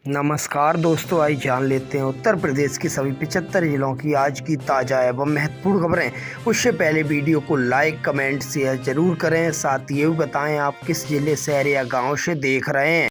नमस्कार दोस्तों, आइए जान लेते हैं उत्तर प्रदेश के सभी 75 जिलों की आज की ताज़ा एवं महत्वपूर्ण खबरें। उससे पहले वीडियो को लाइक, कमेंट, शेयर जरूर करें। साथ ही ये भी बताएं आप किस जिले, शहर या गांव से देख रहे हैं।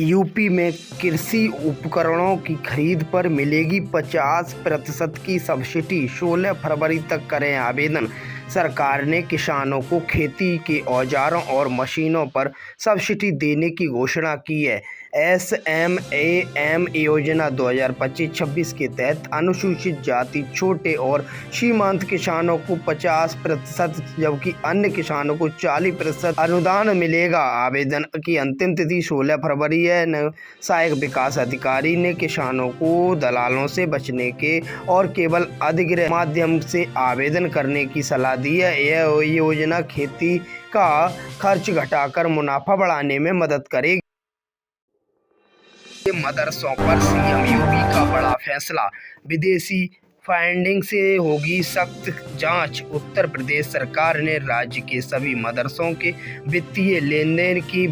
यूपी में कृषि उपकरणों की खरीद पर मिलेगी 50% की सब्सिडी। 16 फरवरी तक करें आवेदन। सरकार ने किसानों को खेती के औजारों और मशीनों पर सब्सिडी देने की घोषणा की है। SMAM योजना 2025-26 के तहत अनुसूचित जाति, छोटे और सीमांत किसानों को 50%, जबकि अन्य किसानों को 40% अनुदान मिलेगा। आवेदन की अंतिम तिथि 16 फरवरी है। सहायक विकास अधिकारी ने किसानों को दलालों से बचने के और केवल अधिग्रहण माध्यम से आवेदन करने की सलाह दी है। यह योजना खेती का खर्च घटाकर मुनाफा बढ़ाने में मदद करेगी। मदरसों पर सीएम योगी का बड़ा फैसला। विदेशी फंडिंग से होगी सख्त जांच। उत्तर प्रदेश सरकार ने राज्य के सभी मदरसों के वित्तीय लेन देन की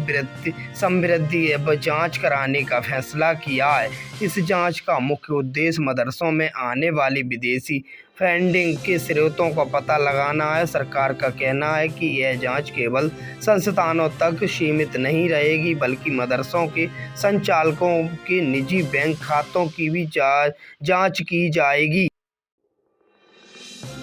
समृद्धि एवं जांच कराने का फैसला किया है। इस जांच का मुख्य उद्देश्य मदरसों में आने वाली विदेशी फंडिंग के स्रोतों का पता लगाना है। सरकार का कहना है कि यह जांच केवल संस्थानों तक सीमित नहीं रहेगी, बल्कि मदरसों के संचालकों के निजी बैंक खातों की भी जांच की जाएगी।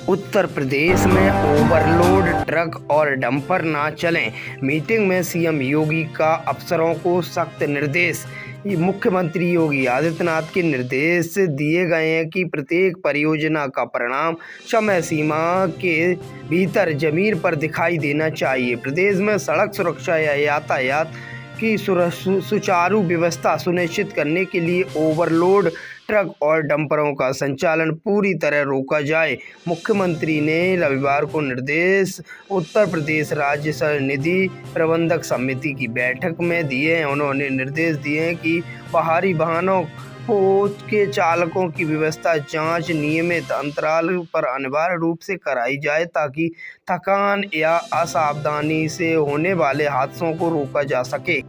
उत्तर प्रदेश में ओवरलोड ट्रक और डंपर ना चलें। मीटिंग में सीएम योगी का अफसरों को सख्त निर्देश। मुख्यमंत्री योगी आदित्यनाथ के निर्देश दिए गए हैं कि प्रत्येक परियोजना का परिणाम समय सीमा के भीतर जमीन पर दिखाई देना चाहिए। प्रदेश में सड़क सुरक्षा या यातायात की सुचारू व्यवस्था सुनिश्चित करने के लिए ओवरलोड ट्रक और डंपरों का संचालन पूरी तरह रोका जाए। मुख्यमंत्री ने रविवार को निर्देश उत्तर प्रदेश राज्य निधि प्रबंधक समिति की बैठक में दिए हैं। उन्होंने निर्देश दिए हैं कि बाहरी वाहनों के चालकों की व्यवस्था जांच नियमित अंतराल पर अनिवार्य रूप से कराई जाए, ताकि थकान या असावधानी से होने वाले हादसों को रोका जा सके।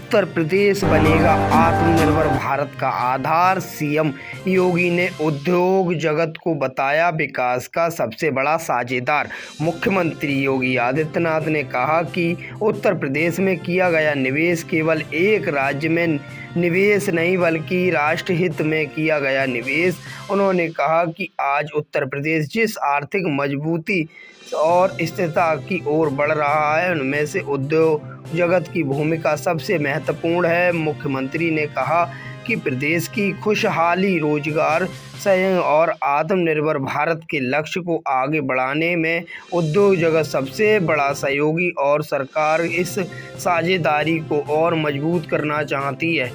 उत्तर प्रदेश बनेगा आत्मनिर्भर भारत का आधार। सीएम योगी ने उद्योग जगत को बताया विकास का सबसे बड़ा साझेदार। मुख्यमंत्री योगी आदित्यनाथ ने कहा कि उत्तर प्रदेश में किया गया निवेश केवल एक राज्य में निवेश नहीं, बल्कि राष्ट्र हित में किया गया निवेश। उन्होंने कहा कि आज उत्तर प्रदेश जिस आर्थिक मजबूती और स्थिरता की ओर बढ़ रहा है, उनमें से उद्योग जगत की भूमिका सबसे महत्वपूर्ण है। मुख्यमंत्री ने कहा कि प्रदेश की खुशहाली, रोजगार सृजन और आत्मनिर्भर भारत के लक्ष्य को आगे बढ़ाने में उद्योग जगत सबसे बड़ा सहयोगी और सरकार इस साझेदारी को और मजबूत करना चाहती है।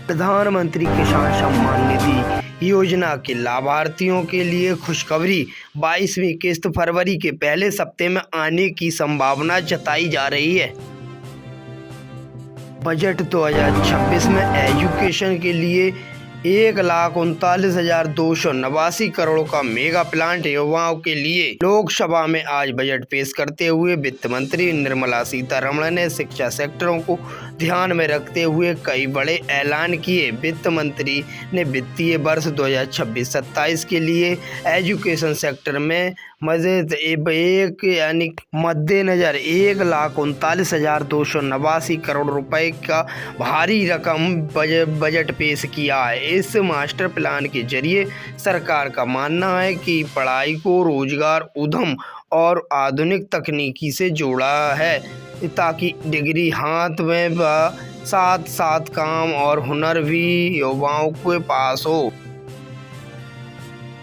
प्रधानमंत्री किसान सम्मान निधि योजना के लाभार्थियों के लिए खुशखबरी। 22वीं किस्त फरवरी के पहले सप्ताह में आने की संभावना जताई जा रही है। बजट 2026 में एजुकेशन के लिए 1,39,289 करोड़ का मेगा प्लान युवाओं के लिए। लोकसभा में आज बजट पेश करते हुए वित्त मंत्री निर्मला सीतारमण ने शिक्षा सेक्टरों को ध्यान में रखते हुए कई बड़े ऐलान किए। वित्त मंत्री ने वित्तीय वर्ष 2026-27 के लिए एजुकेशन सेक्टर में मद्देनजर 1,39,289 करोड़ रुपए का भारी रकम बजट पेश किया है। इस मास्टर प्लान के जरिए सरकार का मानना है कि पढ़ाई को रोजगार, उद्यम और आधुनिक तकनीकी से जोड़ा है, ताकि डिग्री हाथ में साथ साथ काम और हुनर भी युवाओं के पास हो।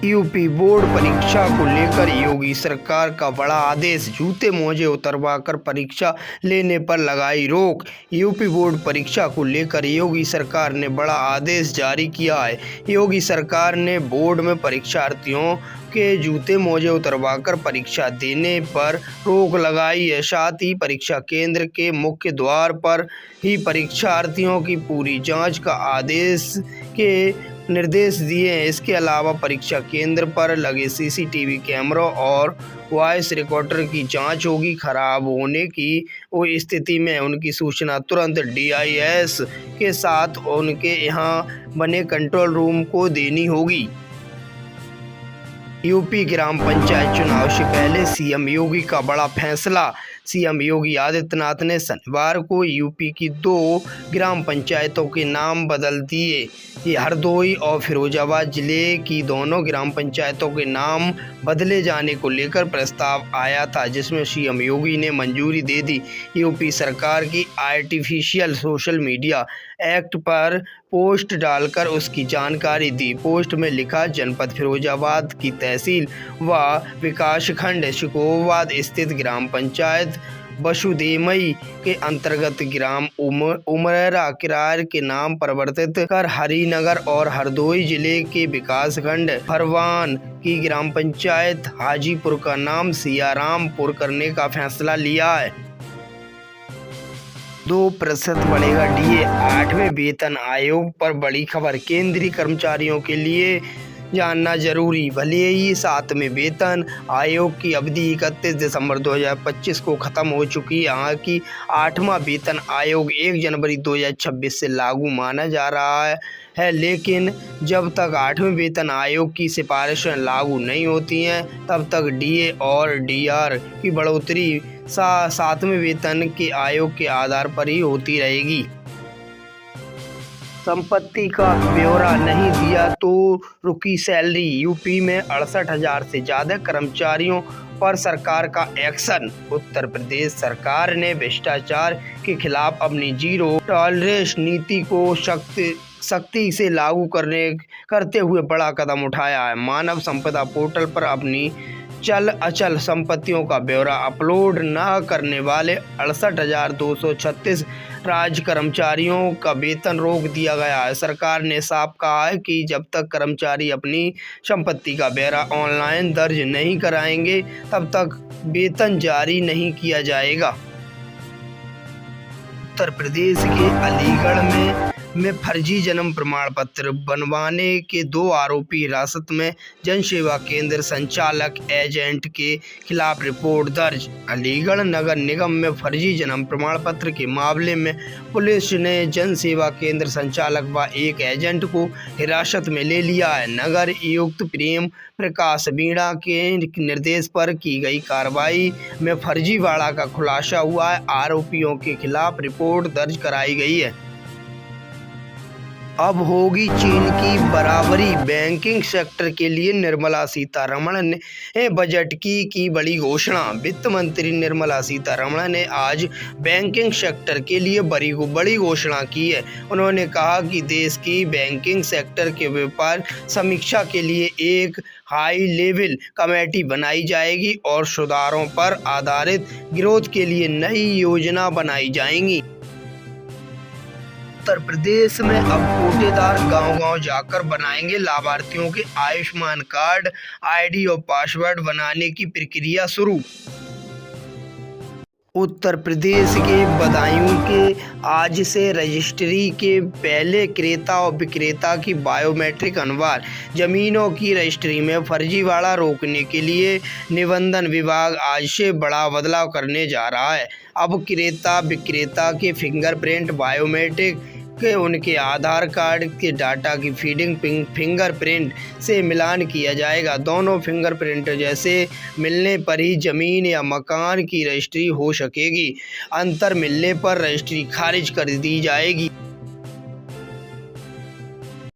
यूपी बोर्ड परीक्षा को लेकर योगी सरकार का बड़ा आदेश। जूते मोजे उतरवाकर परीक्षा लेने पर लगाई रोक। यूपी बोर्ड परीक्षा को लेकर योगी सरकार ने बड़ा आदेश जारी किया है। योगी सरकार ने बोर्ड में परीक्षार्थियों के जूते मोजे उतरवाकर परीक्षा देने पर रोक लगाई है। साथ ही परीक्षा केंद्र के मुख्य द्वार पर ही परीक्षार्थियों की पूरी जांच का निर्देश दिए हैं। इसके अलावा परीक्षा केंद्र पर लगे सीसीटीवी कैमरों और वॉइस रिकॉर्डर की जांच होगी। खराब होने की स्थिति में उनकी सूचना तुरंत DIS के साथ उनके यहाँ बने कंट्रोल रूम को देनी होगी। यूपी ग्राम पंचायत चुनाव से पहले सीएम योगी का बड़ा फैसला। सीएम योगी आदित्यनाथ ने शनिवार को यूपी की 2 ग्राम पंचायतों के नाम बदल दिए। ये हरदोई और फिरोजाबाद जिले की दोनों ग्राम पंचायतों के नाम बदले जाने को लेकर प्रस्ताव आया था, जिसमें सीएम योगी ने मंजूरी दे दी। यूपी सरकार की आर्टिफिशियल सोशल मीडिया एक्ट पर पोस्ट डालकर उसकी जानकारी दी। पोस्ट में लिखा, जनपद फिरोजाबाद की तहसील व विकासखंड शिकोवाबाद स्थित ग्राम पंचायत वसुदेवमई के अंतर्गत ग्राम उमरेरा किरार के नाम परिवर्तित कर हरिनगर और हरदोई जिले के विकासखंड फरवान की ग्राम पंचायत हाजीपुर का नाम सियारामपुर करने का फैसला लिया है। 2% बढ़ेगा DA। 8वें वेतन आयोग पर बड़ी खबर। केंद्रीय कर्मचारियों के लिए जानना जरूरी। भले ही 7वें वेतन आयोग की अवधि 31 दिसंबर 2025 को खत्म हो चुकी है, यहाँ की 8वां वेतन आयोग 1 जनवरी 2026 से लागू माना जा रहा है, लेकिन जब तक 8वें वेतन आयोग की सिफारिशें लागू नहीं होती हैं, तब तक DA और DR की बढ़ोतरी 7वें वेतन के आयोग के आधार पर ही होती रहेगी। संपत्ति का ब्यौरा नहीं दिया तो रुकी सैलरी। यूपी में 68,000 से ज़्यादा कर्मचारियों पर सरकार का एक्शन। उत्तर प्रदेश सरकार ने भ्रष्टाचार के खिलाफ अपनी जीरो टॉलरेंस नीति को सख्ती से लागू करते हुए बड़ा कदम उठाया है। मानव संपदा पोर्टल पर अपनी चल अचल संपत्तियों का ब्यौरा अपलोड न करने वाले 68,236 राज्य कर्मचारियों का वेतन रोक दिया गया है। सरकार ने साफ कहा है कि जब तक कर्मचारी अपनी संपत्ति का ब्यौरा ऑनलाइन दर्ज नहीं कराएंगे, तब तक वेतन जारी नहीं किया जाएगा। उत्तर प्रदेश के अलीगढ़ में फर्जी जन्म प्रमाण पत्र बनवाने के 2 आरोपी हिरासत में। जनसेवा केंद्र संचालक एजेंट के खिलाफ रिपोर्ट दर्ज। अलीगढ़ नगर निगम में फर्जी जन्म प्रमाण पत्र के मामले में पुलिस ने जनसेवा केंद्र संचालक व एक एजेंट को हिरासत में ले लिया है। नगर आयुक्त प्रेम प्रकाश मीणा के निर्देश पर की गई कार्रवाई में फर्जीवाड़ा का खुलासा हुआ है। आरोपियों के खिलाफ रिपोर्ट दर्ज कराई गई है। अब होगी चीन की बराबरी। बैंकिंग सेक्टर के लिए निर्मला सीतारमण ने बजट की बड़ी घोषणा। वित्त मंत्री निर्मला सीतारमण ने आज बैंकिंग सेक्टर के लिए बड़ी घोषणा की है। उन्होंने कहा कि देश की बैंकिंग सेक्टर के व्यापार समीक्षा के लिए एक हाई लेवल कमेटी बनाई जाएगी और सुधारों पर आधारित ग्रोथ के लिए नई योजना बनाई जाएंगी। उत्तर प्रदेश में अब कोटेदार गांव-गांव जाकर बनाएंगे लाभार्थियों के आयुष्मान कार्ड। ID और पासवर्ड बनाने की प्रक्रिया शुरू। उत्तर प्रदेश के बदायूं के आज से रजिस्ट्री के पहले क्रेता और विक्रेता की बायोमेट्रिक अनिवार्य। जमीनों की रजिस्ट्री में फर्जीवाड़ा रोकने के लिए निबंधन विभाग आज से बड़ा बदलाव करने जा रहा है। अब क्रेता विक्रेता के फिंगरप्रिंट बायोमेट्रिक के उनके आधार कार्ड के डाटा की फीडिंग फिंगरप्रिंट से मिलान किया जाएगा। दोनों फिंगरप्रिंट जैसे मिलने पर ही जमीन या मकान की रजिस्ट्री हो सकेगी। अंतर मिलने पर रजिस्ट्री खारिज कर दी जाएगी।